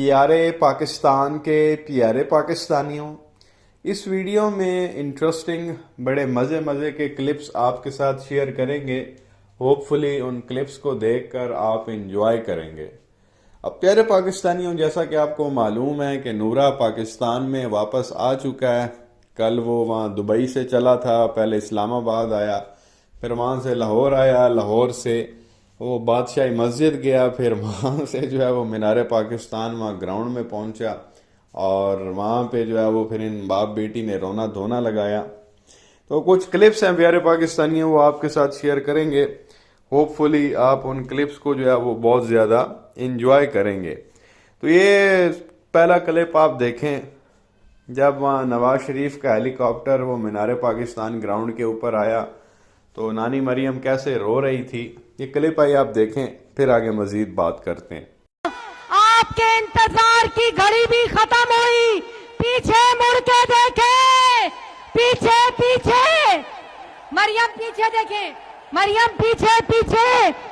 प्यारे पाकिस्तान के प्यारे पाकिस्तानियों, इस वीडियो में इंटरेस्टिंग बड़े मज़े मज़े के क्लिप्स आपके साथ शेयर करेंगे। होपफुली उन क्लिप्स को देखकर आप इंजॉय करेंगे। अब प्यारे पाकिस्तानियों, जैसा कि आपको मालूम है कि नूरा पाकिस्तान में वापस आ चुका है। कल वो वहाँ दुबई से चला था, पहले इस्लामाबाद आया, फिर वहाँ से लाहौर आया, लाहौर से वो बादशाही मस्जिद गया, फिर वहाँ से जो है वो मीनार पाकिस्तान वहाँ ग्राउंड में पहुँचा और वहाँ पे जो है वो फिर इन बाप बेटी ने रोना धोना लगाया। तो कुछ क्लिप्स हैं प्यारे पाकिस्तानियों, वो आपके साथ शेयर करेंगे। होपफुली आप उन क्लिप्स को जो है वो बहुत ज़्यादा इंजॉय करेंगे। तो ये पहला क्लिप आप देखें, जब वहाँ नवाज शरीफ का हेलीकॉप्टर वो मीनार पाकिस्तान ग्राउंड के ऊपर आया तो नानी मरियम कैसे रो रही थी। ये क्लिप आई, आप देखें, फिर आगे मजीद बात करते हैं। आपके इंतजार की घड़ी भी खत्म हुई, पीछे मुड़ के देखें, पीछे पीछे, मरियम पीछे देखें, मरियम पीछे पीछे।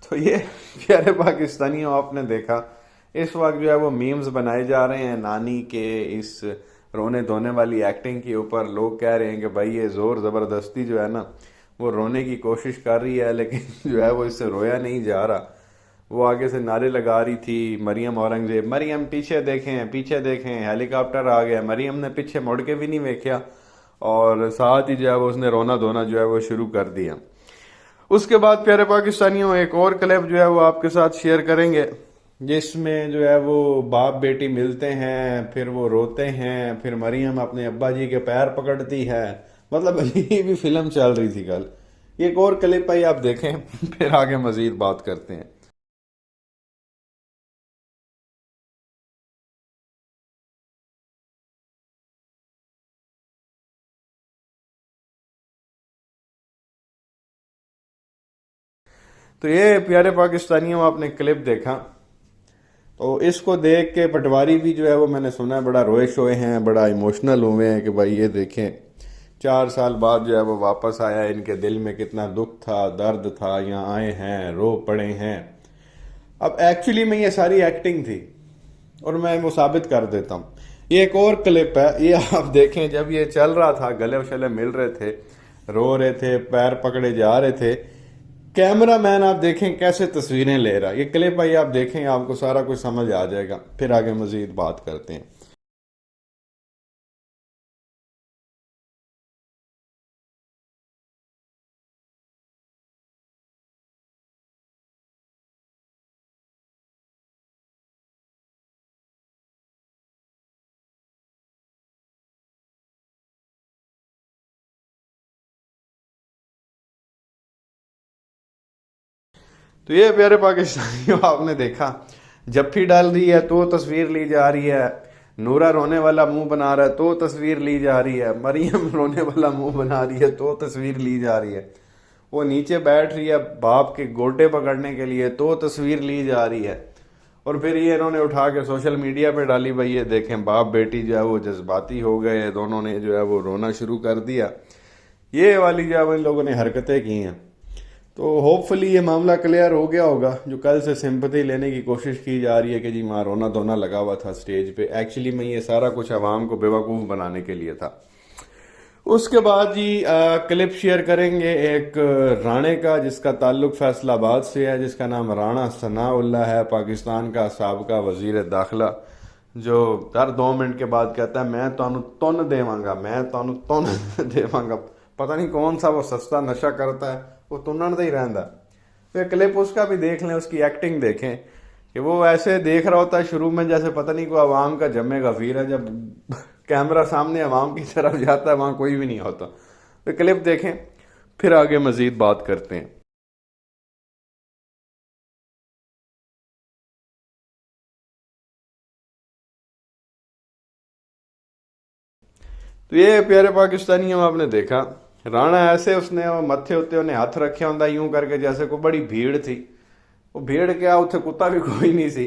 तो ये प्यारे पाकिस्तानियों, आपने देखा इस वक्त जो है वो मीम्स बनाए जा रहे हैं नानी के इस रोने धोने वाली एक्टिंग के ऊपर। लोग कह रहे हैं कि भाई ये जोर ज़बरदस्ती जो है ना वो रोने की कोशिश कर रही है, लेकिन जो है वो इससे रोया नहीं जा रहा। वो आगे से नारे लगा रही थी, मरियम औरंगजेब, मरियम पीछे देखें, पीछे देखें, हेलीकॉप्टर आ गया। मरियम ने पीछे मुड़ के भी नहीं देखा और साथ ही जो है वो उसने रोना धोना जो है वो शुरू कर दिया। उसके बाद प्यारे पाकिस्तानियों, एक और क्लिप जो है वो आपके साथ शेयर करेंगे, जिसमें जो है वो बाप बेटी मिलते हैं, फिर वो रोते हैं, फिर मरियम अपने अब्बा जी के पैर पकड़ती है। मतलब अजीब ही फिल्म चल रही थी कल। एक और क्लिप आई, आप देखें, फिर आगे मजीद बात करते हैं। तो ये प्यारे पाकिस्तानियों, आपने क्लिप देखा, तो इसको देख के पटवारी भी जो है वो मैंने सुना है बड़ा रोए शोए हैं, बड़ा इमोशनल हुए हैं कि भाई ये देखें 4 साल बाद जो है वो वापस आया, इनके दिल में कितना दुख था, दर्द था, यहाँ आए हैं, रो पड़े हैं। अब एक्चुअली में ये सारी एक्टिंग थी और मैं वो साबित कर देता हूँ। ये एक और क्लिप है, ये आप देखें, जब ये चल रहा था, गले शले मिल रहे थे, रो रहे थे, पैर पकड़े जा रहे थे, कैमरा मैन आप देखें कैसे तस्वीरें ले रहा है। ये क्लिप आई, आप देखें, आपको सारा कुछ समझ आ जाएगा। फिर आगे मजीद बात करते हैं। तो ये प्यारे पाकिस्तानियों, आपने देखा, जफ्फी डाल रही है तो तस्वीर ली जा रही है, नूरा रोने वाला मुंह बना रहा है तो तस्वीर ली जा रही है, मरियम रोने वाला मुंह बना रही है तो तस्वीर ली जा रही है, वो नीचे बैठ रही है बाप के गोटे पकड़ने के लिए तो तस्वीर ली जा रही है। और फिर ये इन्होंने उठा के सोशल मीडिया पे डाली, भाई ये देखें बाप बेटी जो है वो जज्बाती हो गए, दोनों ने जो है वो रोना शुरू कर दिया। ये वाली जो है इन लोगों ने हरकतें की हैं। तो होपफुली ये मामला क्लियर हो गया होगा। जो कल से सिंपैथी लेने की कोशिश की जा रही है कि जी माँ रोना धोना लगा हुआ था स्टेज पे, एक्चुअली में ये सारा कुछ आवाम को बेवकूफ़ बनाने के लिए था। उसके बाद जी क्लिप शेयर करेंगे एक राणे का, जिसका ताल्लुक फैसलाबाद से है, जिसका नाम राणा सनाउल्लाह है, पाकिस्तान का साबका वजीर दाखिला, जो हर 2 मिनट के बाद कहता है मैं तानू तुन देवांगा, मैं तानू तुन देवांगा। पता नहीं कौन सा वो सस्ता नशा करता है, वो तुनन ही रहता। तो क्लिप उसका भी देख लें, उसकी एक्टिंग देखें कि वो ऐसे देख रहा होता है शुरू में जैसे पता नहीं कोई आवाम का जमे गफीर है, जब कैमरा सामने आवाम की तरफ जाता है वहां कोई भी नहीं होता। तो क्लिप देखें, फिर आगे मजीद बात करते हैं। तो ये प्यारे पाकिस्तानियों, आपने देखा, राणा ऐसे उसने मत्थे उत्ते उन्हें हाथ रखे होंगे यूं करके जैसे कोई बड़ी भीड़ थी। वो भीड़ क्या, उत्थे कुत्ता भी कोई नहीं सी।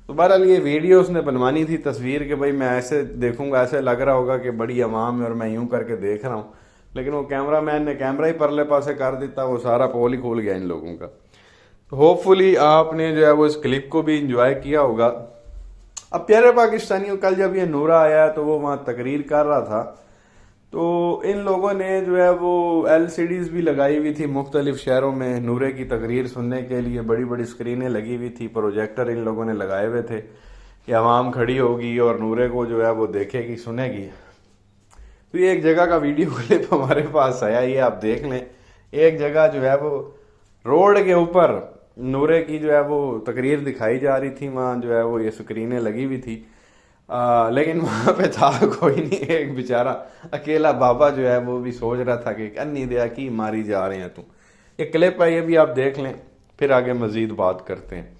तो बहरहाल ये वीडियो उसने बनवानी थी तस्वीर के भाई मैं ऐसे देखूंगा, ऐसे लग रहा होगा कि बड़ी आवाम है और मैं यूं करके देख रहा हूँ, लेकिन वो कैमरा मैन ने कैमरा ही परले पासे कर देता, वो सारा पोल ही खोल गया इन लोगों का। तो होपफुली आपने जो है वो इस क्लिप को भी इंजॉय किया होगा। अब प्यारे पाकिस्तानियों, कल जब ये नूरा आया तो वो वहाँ तकरीर कर रहा था, तो इन लोगों ने जो है वो LCDs भी लगाई हुई थी मुख्तलिफ शहरों में नूरे की तकरीर सुनने के लिए, बड़ी बड़ी स्क्रीनें लगी हुई थी, प्रोजेक्टर इन लोगों ने लगाए हुए थे कि आवाम खड़ी होगी और नूरे को जो है वो देखेगी सुनेगी। तो ये एक जगह का वीडियो क्लिप हमारे पास आया, ये आप देख लें। एक जगह जो है वो रोड के ऊपर नूरे की जो है वो तकरीर दिखाई जा रही थी, वहाँ जो है वो ये स्क्रीनें लगी हुई थी, लेकिन वहां पे था कोई नहीं, एक बेचारा अकेला बाबा जो है वो भी सोच रहा था कि अन्नी दया की मारी जा रहे हैं तू। ये क्लिप है, ये भी आप देख लें, फिर आगे मजीद बात करते हैं।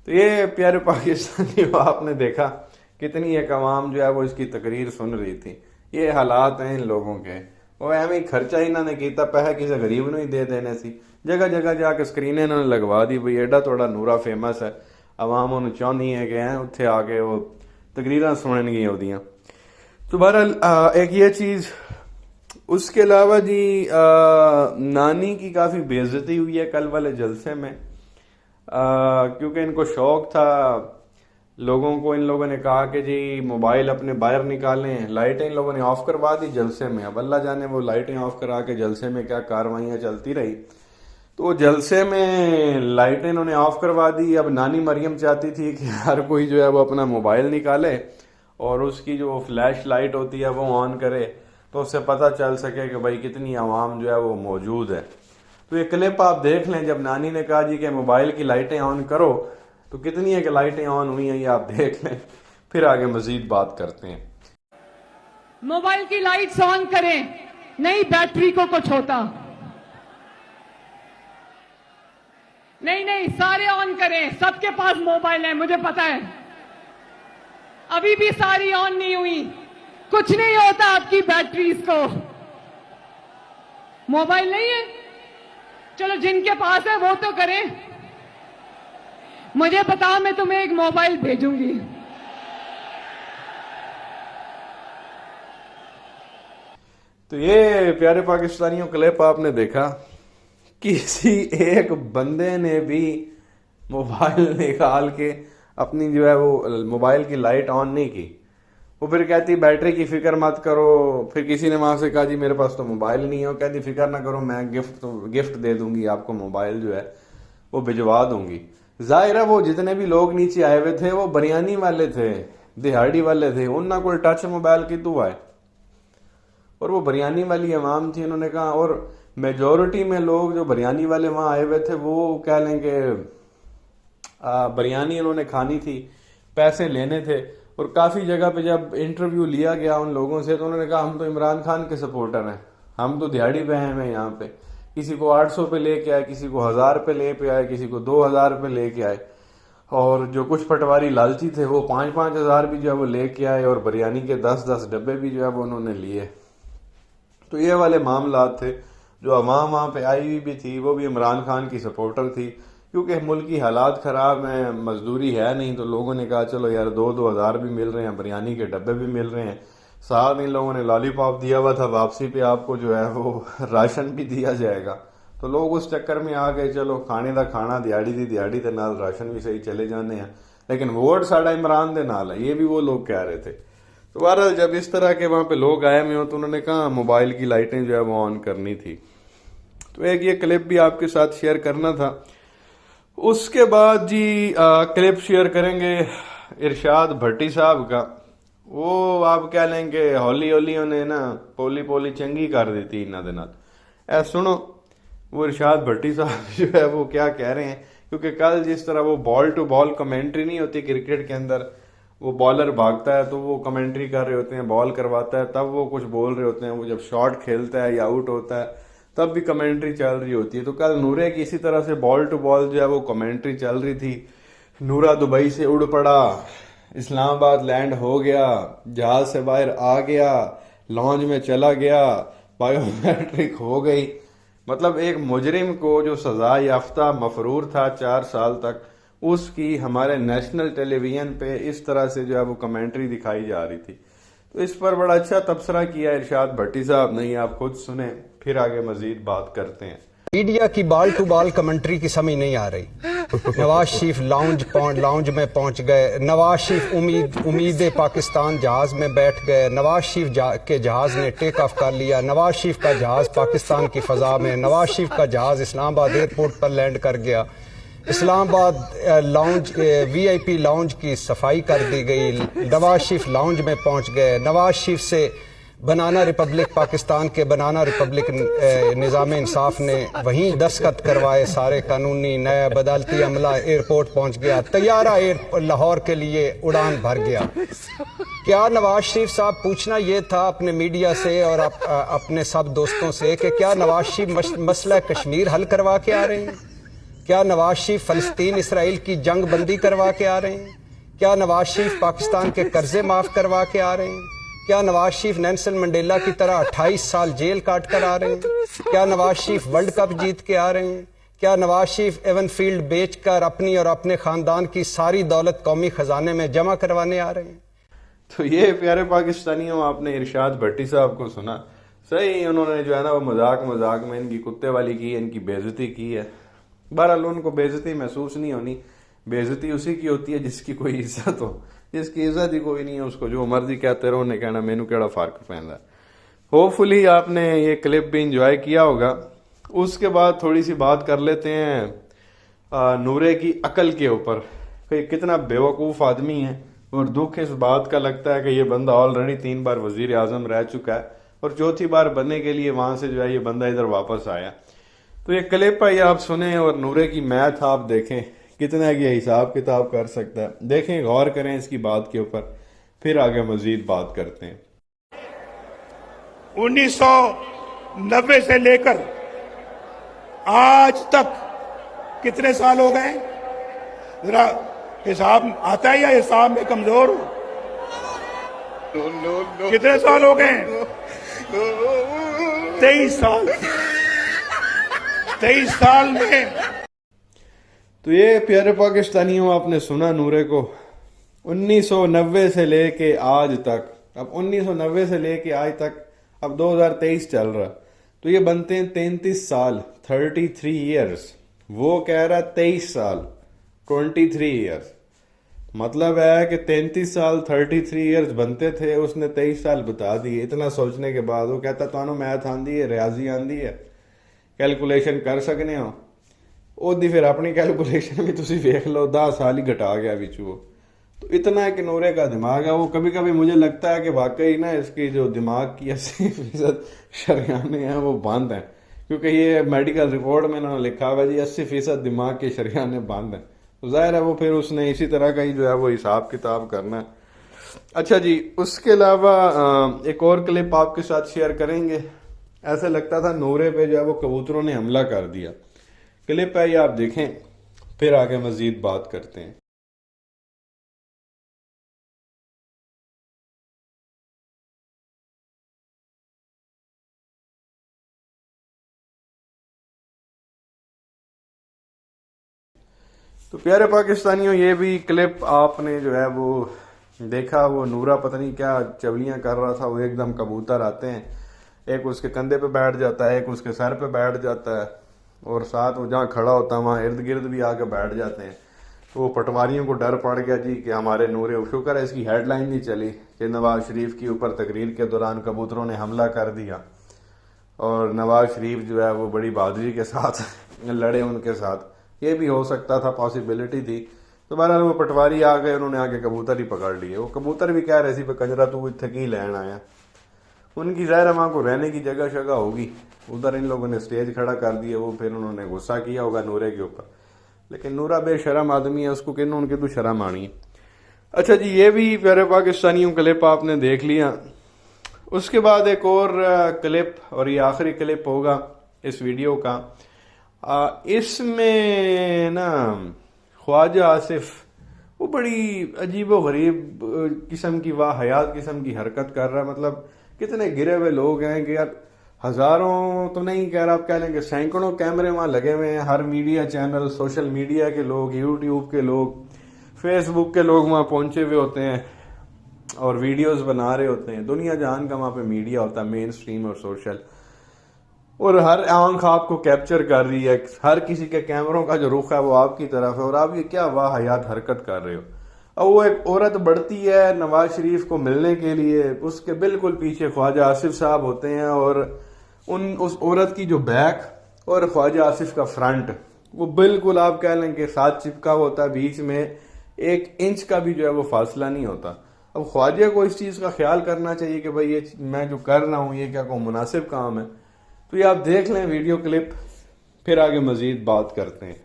तो ये प्यारे पाकिस्तानी आपने देखा कितनी एक आवाम जो है वो इसकी तकरीर सुन रही थी। ये हालात हैं इन लोगों के। वो एवं ही खर्चा इन्होंने किया, पैसा किसी गरीब ਨੂੰ ही दे देने सी। जगह जगह जाके स्क्रीनें इन्होंने लगवा दी, भाई एडा थोड़ा नूरा फेमस है, आवाम उन्होंने चाहती है कि हैं उत्थे आके वो तकरीर सुननगियां ਉਹਦੀਆਂ। तो बहरहाल एक ये चीज़, उसके अलावा जी नानी की काफ़ी बेइज्जती हुई है कल वाले जलसे में, क्योंकि इनको शौक था, लोगों को इन लोगों ने कहा कि जी मोबाइल अपने बाहर निकालें, लाइटें इन लोगों ने ऑफ करवा दी जलसे में। अब अल्लाह जाने वो लाइटें ऑफ करा के जलसे में क्या कार्रवाइयाँ चलती रही। तो जलसे में लाइटें इन्होंने ऑफ करवा दी। अब नानी मरियम चाहती थी कि हर कोई जो है वो अपना मोबाइल निकाले और उसकी जो फ्लैश लाइट होती है वो ऑन करे, तो उससे पता चल सके कि भाई कितनी आवाम जो है वो मौजूद है। तो ये क्लिप आप देख लें, जब नानी ने कहा जी कि मोबाइल की लाइटें ऑन करो, तो कितनी है कि लाइटें ऑन हुई हैं ये आप देख लें, फिर आगे मजीद बात करते हैं। मोबाइल की लाइट्स ऑन करें, नहीं बैटरी को कुछ होता। नहीं नहीं, सारे ऑन करें, सबके पास मोबाइल है, मुझे पता है। अभी भी सारी ऑन नहीं हुई, कुछ नहीं होता आपकी बैटरीज को। मोबाइल नहीं है, चलो जिनके पास है वो तो करें। मुझे बताओ, मैं तुम्हें एक मोबाइल भेजूंगी। तो ये प्यारे पाकिस्तानियों क्लिप आपने देखा, किसी एक बंदे ने भी मोबाइल निकाल के अपनी जो है वो मोबाइल की लाइट ऑन नहीं की। वो फिर कहती बैटरी की फिक्र मत करो। फिर किसी ने वहां से कहा जी मेरे पास तो मोबाइल नहीं है, वो कहती फिक्र ना करो, मैं गिफ्ट दे दूंगी आपको, मोबाइल जो है वो भिजवा दूंगी। जाहिर है वो जितने भी लोग नीचे आए हुए थे वो बरियानी वाले थे, दिहाड़ी वाले थे, उन्ना कोई टच मोबाइल की तो है, और वो बरियानी वाली आवाम थी। उन्होंने कहा, और मेजोरिटी में लोग जो बरियानी वाले वहां आए हुए थे वो कह लें कि बिरयानी उन्होंने खानी थी, पैसे लेने थे। और काफ़ी जगह पे जब इंटरव्यू लिया गया उन लोगों से तो उन्होंने कहा हम तो इमरान खान के सपोर्टर हैं, हम तो दिहाड़ी पे हैं यहाँ पे। किसी को 800 पे लेके आए, किसी को 1000 पे ले पे आए, किसी को 2000 पे लेके आए, और जो कुछ पटवारी लालची थे वो 5-5 हज़ार भी जो है वो लेके आए, और बिरयानी के 10-10 डब्बे भी जो है वो उन्होंने लिए। तो ये वाले मामला थे। जो अवाम वहाँ पे आई हुई भी थी वो भी इमरान खान की सपोर्टर थी, क्योंकि मुल्क की हालात ख़राब हैं, मजदूरी है नहीं, तो लोगों ने कहा चलो यार 2-2 हज़ार भी मिल रहे हैं, बिरयानी के डब्बे भी मिल रहे हैं, साथ इन लोगों ने लॉलीपॉप दिया हुआ था, वापसी पे आपको जो है वो राशन भी दिया जाएगा। तो लोग उस चक्कर में आ गए, चलो खाने का खाना, दिहाड़ी दी दिहाड़ी के नाल राशन भी सही चले जाने हैं, लेकिन वोट साड़ा इमरान दे नाल है, ये भी वो लोग कह रहे थे। तो बहरहाल जब इस तरह के वहाँ पे लोग आए हुए हो तो उन्होंने कहा मोबाइल की लाइटें जो है वो ऑन करनी थी। तो एक ये क्लिप भी आपके साथ शेयर करना था। उसके बाद जी क्लिप शेयर करेंगे इरशाद भट्टी साहब का। वो आप कह लेंगे हौली हौली उन्हें ना पोली पोली चंगी कर दी थी इन्हों दे नाल। ऐ सुनो वो इरशाद भट्टी साहब जो है वो क्या कह रहे हैं, क्योंकि कल जिस तरह वो बॉल टू बॉल कमेंट्री नहीं होती क्रिकेट के अंदर, वो बॉलर भागता है तो वो कमेंट्री कर रहे होते हैं, बॉल करवाता है तब वो कुछ बोल रहे होते हैं, वो जब शॉट खेलता है या आउट होता है तब भी कमेंट्री चल रही होती है। तो कल नूरे की इसी तरह से बॉल टू बॉल जो है वो कमेंट्री चल रही थी। नूरा दुबई से उड़ पड़ा, इस्लामाबाद लैंड हो गया, जहाज से बाहर आ गया, लॉन्च में चला गया, बायोमेट्रिक हो गई। मतलब एक मुजरिम को जो सजा याफ्ता मफरूर था 4 साल तक, उसकी हमारे नेशनल टेलीविजन पे इस तरह से जो है वो कमेंट्री दिखाई जा रही थी। तो इस पर बड़ा अच्छा तबसरा किया इरशाद भट्टी साहब ने, आप खुद सुने, फिर आगे मजीद बात करते हैं। मीडिया की बाल टू बाल कमेंट्री की समझ नहीं आ रही। नवाज शरीफ लाउंज में पहुंच गए, नवाज शरीफ उम्मीद पाकिस्तान जहाज में बैठ गए, नवाज शरीफ के जहाज ने टेक ऑफ कर लिया, नवाज शरीफ का जहाज पाकिस्तान की फजा में, नवाज शरीफ का जहाज इस्लामाबाद एयरपोर्ट पर लैंड कर गया, इस्लामाबाद लाउंज VIP लाउंज की सफाई कर दी गई, नवाज शरीफ लाउंज में पहुंच गए, नवाज शरीफ से बनाना रिपब्लिक पाकिस्तान के बनाना रिपब्लिक निज़ाम इंसाफ ने वहीं दस्तखत करवाए, सारे कानूनी नया अदालती अमला, एयरपोर्ट पहुंच गया, तैयारा लाहौर के लिए उड़ान भर गया। क्या नवाज शरीफ साहब, पूछना ये था अपने मीडिया से और अपने सब दोस्तों से कि क्या नवाज शरीफ मसला कश्मीर हल करवा के आ रहे हैं? क्या नवाज शरीफ फलस्तीन इसराइल की जंग बंदी करवा के आ रहे हैं? क्या नवाज शरीफ पाकिस्तान के कर्जे माफ करवा के आ रहे हैं? क्या नवाज शरीफ नेल्सन मंडेला की तरह 28 साल जेल काट कर आ रहे हैं? क्या नवाज शरीफ वर्ल्ड कप जीत के आ रहे हैं? क्या नवाज शरीफ एवन फील्ड बेचकर अपनी और अपने खानदान की सारी दौलत कौमी खजाने में जमा करवाने आ रहे हैं? तो ये प्यारे पाकिस्तानियों, आपने इरशाद भट्टी साहब को सुना। सही, उन्होंने जो है ना वो मजाक में इनकी कुत्ते वाली की, इनकी बेइज्जती की है। बहरहाल उनको बेइज्जती महसूस नहीं होनी, बेइज्जती उसी की होती है जिसकी कोई इज्जत हो। जिसकी इज्जत ही कोई नहीं है उसको जो मर्जी कहते रहो, उन्हें कहना मैनू केड़ा फर्क पैंदा। होपफुली आपने ये क्लिप भी इंजॉय किया होगा। उसके बाद थोड़ी सी बात कर लेते हैं नूरे की अकल के ऊपर कि कितना बेवकूफ़ आदमी है। और दुख इस बात का लगता है कि ये बंदा ऑलरेडी 3 बार वजीर आजम रह चुका है और चौथी बार बनने के लिए वहां से जो है ये बंदा इधर वापस आया। तो ये क्लिप है, ये आप सुने और नूरे की मैथ आप देखें कितना ये हिसाब किताब कर सकता है। देखें, गौर करें इसकी बात के ऊपर, फिर आगे मजीद बात करते हैं। 1990 से लेकर आज तक कितने साल हो गए? जरा हिसाब आता है या हिसाब में कमजोर हो? कितने साल हो गए? 23 साल। 23 साल में। तो ये प्यारे पाकिस्तानियों, आपने सुना नूरे को 1990 से लेके आज तक। अब 1990 से लेके आज तक, अब 2023 चल रहा, तो ये बनते हैं 33 साल, 33 ईयर्स। वो कह रहा 23 साल, 23 ईयर्स। मतलब है कि 33 साल 33 ईयर्स बनते थे, उसने 23 साल बता दिए। इतना सोचने के बाद वो कहता तुहानू मैथ आंदी है, रियाजी आंदी है, कैलकुलेशन कर सकने हो। ओदी फिर अपनी कैलकुलेशन भी तुसी देख लो, 10 साल ही घटा गया बिचू वो। तो इतना है कि नूरे का दिमाग है। वो कभी कभी मुझे लगता है कि वाकई ना इसकी जो दिमाग की 80% शरियाने हैं वो बंद हैं, क्योंकि ये मेडिकल रिपोर्ट में इन्होंने लिखा हुआ जी 80% दिमाग के शरियाने बंद हैं। तो जाहिर है वो फिर उसने इसी तरह का ही जो है वो हिसाब किताब करना है। अच्छा जी, उसके अलावा एक और क्लिप आपके साथ शेयर करेंगे। ऐसा लगता था नूरे पे जो है वो कबूतरों ने हमला कर दिया। क्लिप है ये, आप देखें, फिर आगे मजीद बात करते हैं। तो प्यारे पाकिस्तानियों, ये भी क्लिप आपने जो है वो देखा। वो नूरा पता नहीं क्या चवलियां कर रहा था। वो एकदम कबूतर आते हैं, एक उसके कंधे पे बैठ जाता है, एक उसके सर पे बैठ जाता है, और साथ वो जहाँ खड़ा होता है वहाँ इर्द गिर्द भी आके बैठ जाते हैं। तो वो पटवारियों को डर पड़ गया जी कि हमारे नूरे, शुक्र है इसकी हेडलाइन नहीं चली कि नवाज शरीफ के ऊपर तकरीर के दौरान कबूतरों ने हमला कर दिया, और नवाज शरीफ जो है वो बड़ी बहादुरी के साथ लड़े उनके साथ। ये भी हो सकता था, पॉसिबिलिटी थी। तो बहरहाल वो पटवारी आ गए, उन्होंने आके कबूतर ही पकड़ लिए। वो कबूतर भी कह रहे थे कंजरा तू इत्थे की लैन आया। उनकी ज़ाहिर है वहाँ को रहने की जगह शगह होगी, उधर इन लोगों ने स्टेज खड़ा कर दिया। वो फिर उन्होंने गुस्सा किया होगा नूरे के ऊपर, लेकिन नूरा बेशरम आदमी है, उसको किन उनकी तो शर्म आनी है। अच्छा जी, ये भी प्यारे पाकिस्तानियों क्लिप आपने देख लिया। उसके बाद एक और क्लिप, और ये आखिरी क्लिप होगा, इस वीडियो का। इसमें ना ख्वाजा आसिफ वो बड़ी अजीबो गरीब किस्म की वाहियात किस्म की हरकत कर रहा है। मतलब कितने गिरे हुए लोग हैं कि यार हजारों तो नहीं कह रहा, आप कह लेंगे सैकड़ों कैमरे वहां लगे हुए हैं। हर मीडिया चैनल, सोशल मीडिया के लोग, यूट्यूब के लोग, फेसबुक के लोग वहां पहुंचे हुए होते हैं और वीडियोस बना रहे होते हैं। दुनिया जहान का वहां पे मीडिया होता है, मेन स्ट्रीम और सोशल, और हर आंख आपको कैप्चर कर रही है। हर किसी के कैमरों का जो रुख है वो आपकी तरफ है और आप ये क्या वाहियात हरकत कर रहे हो। अब वो एक औरत बढ़ती है नवाज शरीफ को मिलने के लिए, उसके बिल्कुल पीछे ख्वाजा आसिफ साहब होते हैं और उस औरत की जो बैक और ख्वाजा आसिफ का फ्रंट वो बिल्कुल आप कह लें कि साथ चिपका होता है, बीच में 1 इंच का भी जो है वो फासला नहीं होता। अब ख्वाजा को इस चीज का ख्याल करना चाहिए कि भाई ये मैं जो कर रहा हूं ये क्या कोई मुनासिब काम है। तो ये आप देख लें वीडियो क्लिप, फिर आगे मजीद बात करते हैं।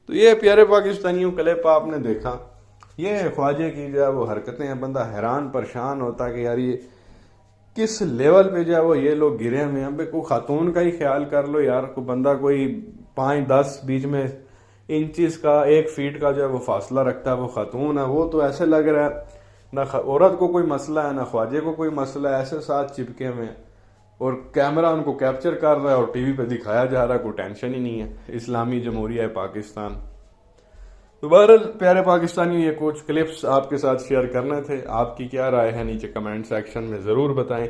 तो ये प्यारे पाकिस्तानियों क्लिप आपने देखा, ये ख्वाजे की जो है वो हरकतें हैं। बंदा हैरान परेशान होता है कि यार ये किस लेवल पे जो है वो ये लोग गिरे हुए हैं। कोई खातून का ही ख्याल कर लो यार, कोई बंदा कोई 5-10 बीच में इंचेस का 1 फीट का जो है वो फासला रखता है, वो खातून है। वो तो ऐसे लग रहा है ना औरत को कोई मसला है ना ख्वाजे को कोई मसला है, ऐसे साथ चिपके हुए हैं और कैमरा उनको कैप्चर कर रहा है और टीवी पे दिखाया जा रहा है, कोई टेंशन ही नहीं है। इस्लामी जमहूरिया पाकिस्तान। तो बहरहाल प्यारे पाकिस्तानियों, ये कुछ क्लिप्स आपके साथ शेयर करने थे। आपकी क्या राय है नीचे कमेंट सेक्शन में ज़रूर बताएं।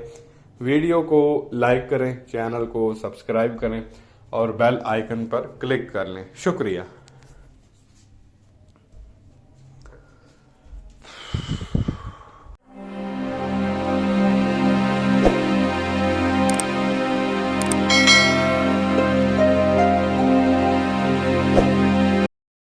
वीडियो को लाइक करें, चैनल को सब्सक्राइब करें और बेल आइकन पर क्लिक कर लें। शुक्रिया।